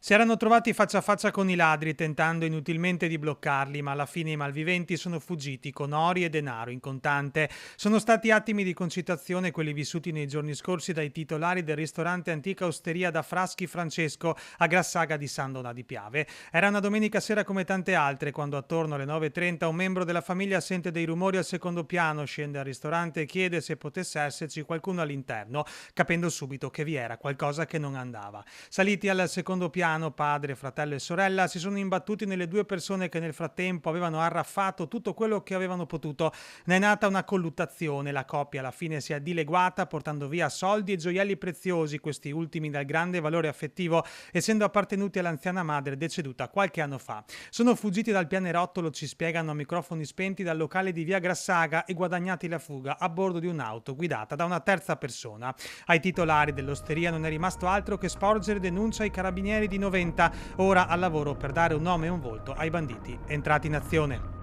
Si erano trovati faccia a faccia con i ladri, tentando inutilmente di bloccarli, ma alla fine i malviventi sono fuggiti con ori e denaro in contante. Sono stati attimi di concitazione quelli vissuti nei giorni scorsi dai titolari del ristorante Antica Osteria da Fraschi Francesco a Grassaga di San Donà di Piave. Era una domenica sera come tante altre, quando attorno alle 9:30 un membro della famiglia sente dei rumori al secondo piano, scende al ristorante e chiede se potesse esserci qualcuno all'interno, capendo subito che vi era qualcosa che non andava. Saliti al secondo piano, padre, fratello e sorella si sono imbattuti nelle due persone che nel frattempo avevano arraffato tutto quello che avevano potuto. Ne è nata una colluttazione, la coppia alla fine si è dileguata portando via soldi e gioielli preziosi, questi ultimi dal grande valore affettivo, essendo appartenuti all'anziana madre deceduta qualche anno fa. Sono fuggiti dal pianerottolo, ci spiegano a microfoni spenti, dal locale di via Grassaga e guadagnati la fuga a bordo di un'auto guidata da una terza persona. Ai titolari dell'osteria non è rimasto altro che sporgere denuncia ai carabinieri di Noventa, ora al lavoro per dare un nome e un volto ai banditi entrati in azione.